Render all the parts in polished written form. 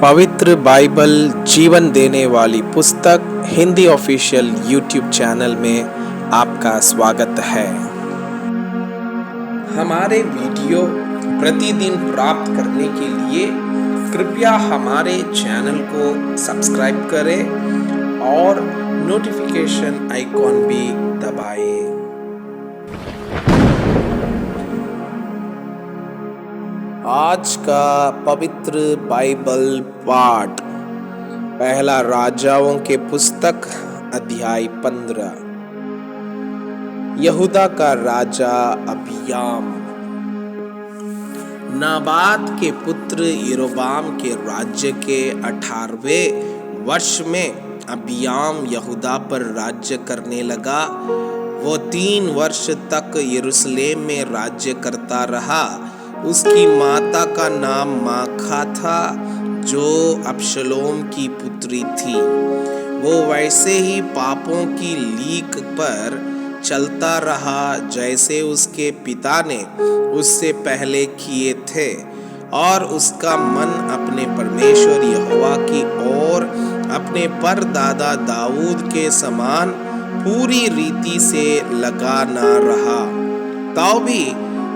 पवित्र बाइबल जीवन देने वाली पुस्तक हिंदी ऑफिशियल यूट्यूब चैनल में आपका स्वागत है। हमारे वीडियो प्रतिदिन प्राप्त करने के लिए कृपया हमारे चैनल को सब्सक्राइब करें और नोटिफिकेशन आइकॉन भी दबाएं। आज का पवित्र बाइबल पाठ पहला राजाओं के पुस्तक अध्याय 15। यहूदा का राजा अबियाम। नाबात के पुत्र यरोबाम के राज्य के 18वें वर्ष में अबियाम यहूदा पर राज्य करने लगा। वो 3 वर्ष तक यरूशलेम में राज्य करता रहा। उसकी माता का नाम माखा था, जो अबशलोम की पुत्री थी। वो वैसे ही पापों की लीक पर चलता रहा जैसे उसके पिता ने उससे पहले किए थे, और उसका मन अपने परमेश्वर यहोवा की ओर अपने परदादा दाऊद के समान पूरी रीति से लगा ना रहा। तो भी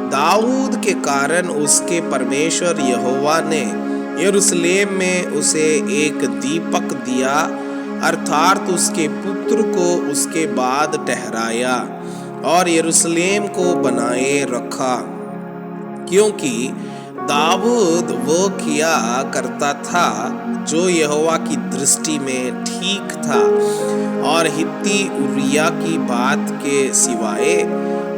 दाऊद के कारण उसके परमेश्वर यहोवा ने यरूशलेम में उसे एक दीपक दिया, अर्थात उसके पुत्र को उसके बाद ठहराया और यरूशलेम को बनाए रखा, क्योंकि दाऊद वो किया करता था जो यहोवा की दृष्टि में ठीक था, और हित्ती उरिया की बात के सिवाय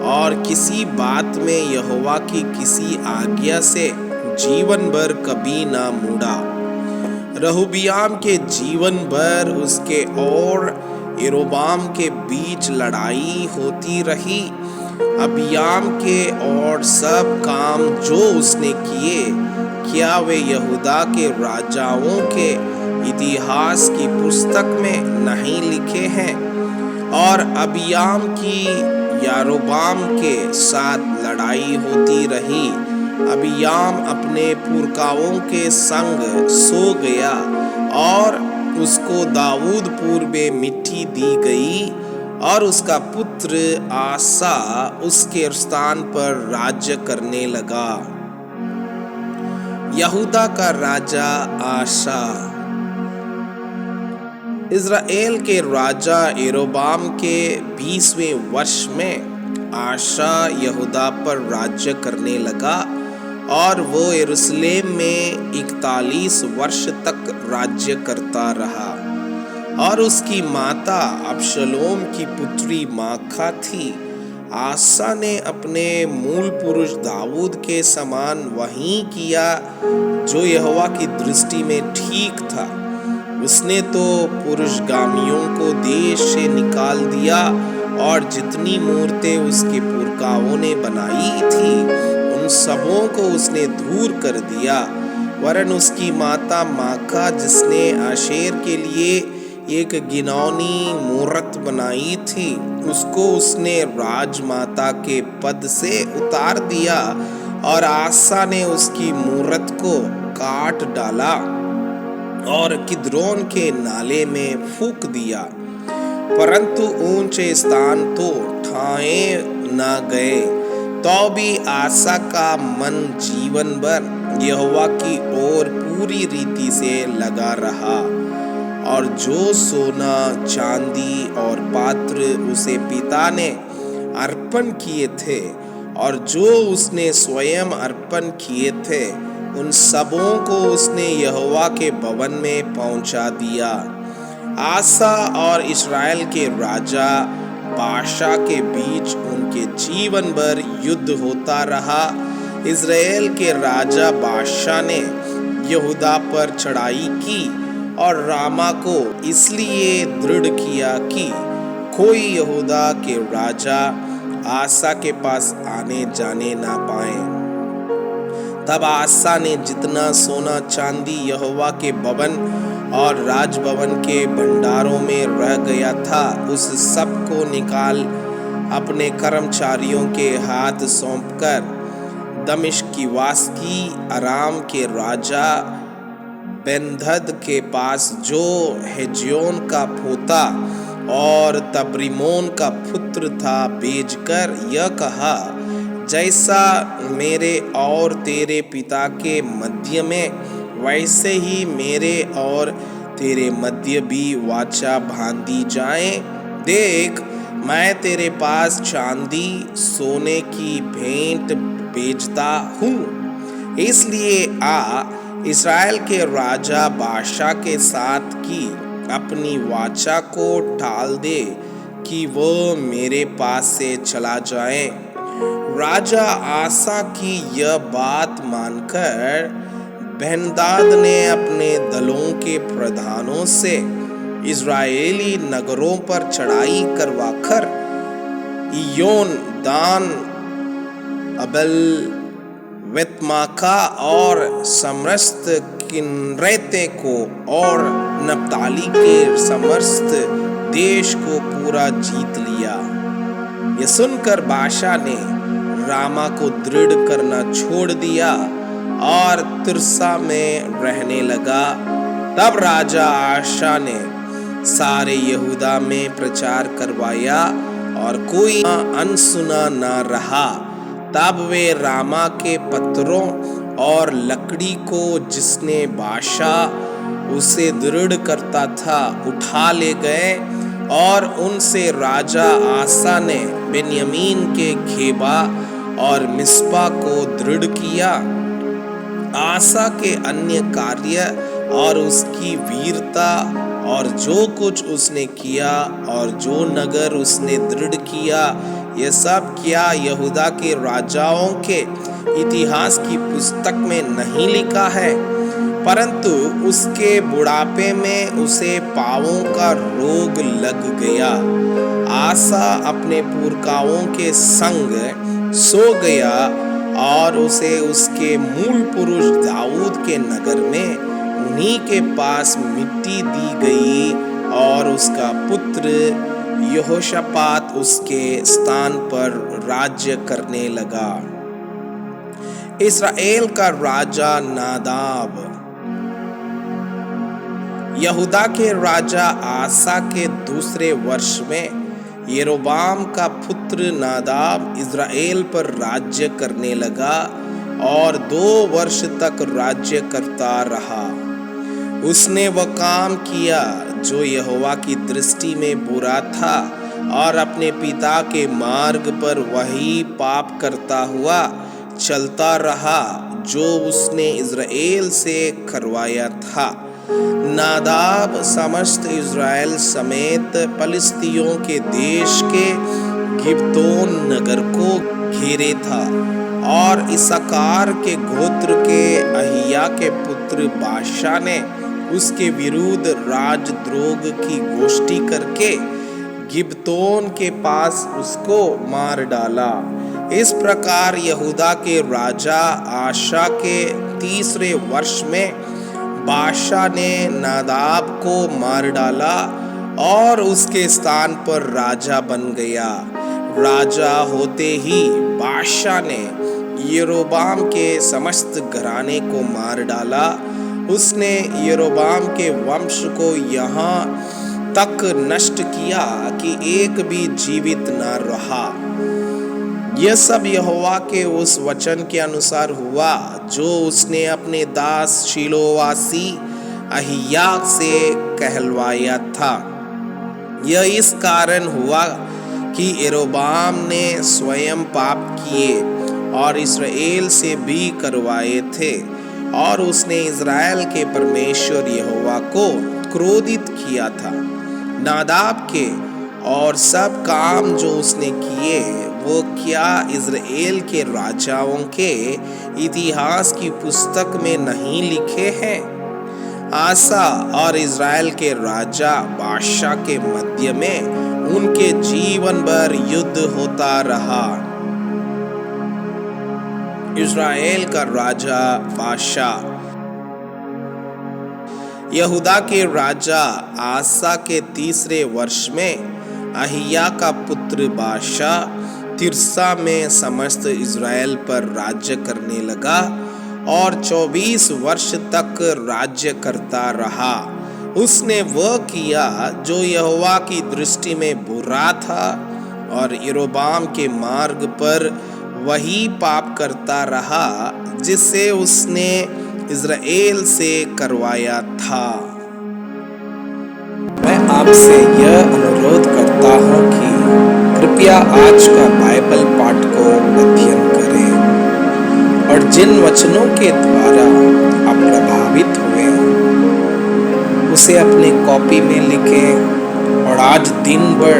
और किसी बात में यहोवा की किसी आज्ञा से जीवन भर कभी ना मुड़ा। रहूबियाम के जीवन भर उसके और यरोबाम के बीच लड़ाई होती रही। अबियाम के और सब काम जो उसने किए, क्या वे यहूदा के राजाओं के इतिहास की पुस्तक में नहीं लिखे हैं? और अबियाम की यारोबाम के साथ लड़ाई होती रही। अबियाम अपने पुरखाओं के संग सो गया, और उसको दाऊदपुर में मिट्टी दी गई, और उसका पुत्र आसा उसके स्थान पर राज्य करने लगा। यहूदा का राजा आसा। इज़राइल के राजा यरोबाम के 20वें वर्ष में आशा यहूदा पर राज्य करने लगा, और वो यरूशलेम में 41 वर्ष तक राज्य करता रहा। और उसकी माता अबशलोम की पुत्री माखा थी। आसा ने अपने मूल पुरुष दाऊद के समान वही किया जो यहोवा की दृष्टि में ठीक था। उसने तो पुरुषगामियों को देश से निकाल दिया, और जितनी मूर्तें उसके पुरखाओं ने बनाई थी उन सबों को उसने दूर कर दिया। वरन उसकी माता माखा, जिसने आशेर के लिए एक घिनौनी मूरत बनाई थी, उसको उसने राजमाता के पद से उतार दिया, और आसा ने उसकी मूरत को काट डाला और किद्रोन के नाले में फूंक दिया। परंतु ऊंचे स्थान तो ठाए न गए। तो भी आसा का मन जीवन भर यहोवा की ओर पूरी रीति से लगा रहा, और जो सोना चांदी और पात्र उसे पिता ने अर्पण किए थे, और जो उसने स्वयं अर्पण किए थे, उन सबों को उसने यहोवा के भवन में पहुंचा दिया। आसा और इस्राएल के राजा बाशा के बीच उनके जीवन भर युद्ध होता रहा। इस्राएल के राजा बाशा ने यहूदा पर चढ़ाई की, और रामा को इसलिए दृढ़ किया कि कोई यहूदा के राजा आसा के पास आने जाने ना पाए। तब आसा ने जितना सोना चांदी यहोवा के भवन और राजभवन के भंडारों में रह गया था, उस सब को निकाल अपने कर्मचारियों के हाथ सौंपकर दमिश्क की वासकी अराम के राजा बेनहदद के पास जो हेज्योन का पोता और तब्रिमोन का पुत्र था भेजकर यह कहा, जैसा मेरे और तेरे पिता के मध्य में वैसे ही मेरे और तेरे मध्य भी वाचा बांधी जाए। देख, मैं तेरे पास चांदी सोने की भेंट भेजता हूँ, इसलिए आ इस्राएल के राजा बाशा के साथ की अपनी वाचा को टाल दे कि वो मेरे पास से चला जाए। राजा आसा की यह बात मानकर बेनहदद ने अपने दलों के प्रधानों से इज़राइली नगरों पर चढ़ाई करवाकर इय्योन, दान, अबेल बेतमाका और समस्त किन्रेते को और नप्ताली के समस्त देश को पूरा जीत लिया। यह सुनकर बाशा ने रामा को दृढ़ करना छोड़ दिया और तिर्सा में रहने लगा। तब राजा आशा ने सारे यहूदा में प्रचार करवाया और कोई अनसुना न रहा। तब वे रामा के पत्थरों और लकड़ी को जिसने बाशा उसे दृढ़ करता था उठा ले गए और उनसे राजा आसा ने बेन्यामीन के खेबा और मिस्पा को दृढ़ किया। आसा के अन्य कार्य और उसकी वीरता और जो कुछ उसने किया और जो नगर उसने दृढ़ किया, यह सब क्या यहूदा के राजाओं के इतिहास की पुस्तक में नहीं लिखा है? परंतु उसके बुढ़ापे में उसे पांवों का रोग लग गया। आसा अपने पुरखाओं के संग सो गया और उसे उसके मूल पुरुष दाऊद के नगर में उन्हीं के पास मिट्टी दी गई और उसका पुत्र यहोशापात उसके स्थान पर राज्य करने लगा। इस्राएल का राजा नादाब। यहूदा के राजा आसा के दूसरे वर्ष में यरोबाम का पुत्र नादाब इस्राएल पर राज्य करने लगा और 2 वर्ष तक राज्य करता रहा। उसने वह काम किया जो यहोवा की दृष्टि में बुरा था और अपने पिता के मार्ग पर वही पाप करता हुआ चलता रहा जो उसने इस्राएल से करवाया था। नादाब समस्त इज़राइल समेत पलिस्तियों के देश के गिब्तोन नगर को घेरे था और इस्साकार के गोत्र के अहिया के पुत्र बाशा ने उसके विरुद्ध राजद्रोह की गोष्ठी करके गिब्तोन के पास उसको मार डाला। इस प्रकार यहूदा के राजा आशा के तीसरे वर्ष में बाशा ने नादाब को मार डाला और उसके स्थान पर राजा बन गया। राजा होते ही बाशा ने यरोबाम के समस्त घराने को मार डाला। उसने यरोबाम के वंश को यहाँ तक नष्ट किया कि एक भी जीवित न रहा। यह सब यहोवा के उस वचन के अनुसार हुआ जो उसने अपने दास शीलोवासी अहिया से कहलवाया था। यह इस कारण हुआ कि यरोबाम ने स्वयं पाप किए और इस्राएल से भी करवाए थे और उसने इज़राइल के परमेश्वर यहोवा को क्रोधित किया था। नादाब के और सब काम जो उसने किए वो क्या इज़राएल के राजाओं के इतिहास की पुस्तक में नहीं लिखे हैं? आसा और इज़राइल के राजा बाशा के मध्य में उनके जीवन भर युद्ध होता रहा। इज़राइल का राजा बाशा। यहूदा के राजा आसा के तीसरे वर्ष में अहिया का पुत्र बाशा तिर्सा में समस्त इज़राइल पर राज्य करने लगा और 24 वर्ष तक राज्य करता रहा। उसने वह किया जो यहोवा की दृष्टि में बुरा था और यरोबाम के मार्ग पर वही पाप करता रहा जिसे उसने इज़राइल से करवाया था। मैं आपसे यह अनुरोध करता हूँ कि कृपया आज का बाइबल पाठ को अध्ययन करें और जिन वचनों के द्वारा आप प्रभावित हुए उसे अपनी कॉपी में लिखें और आज दिन भर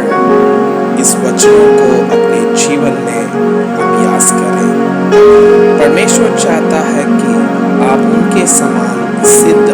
इस वचनों को अपने जीवन में अभ्यास करें। परमेश्वर चाहता है कि आप उनके समान सिद्ध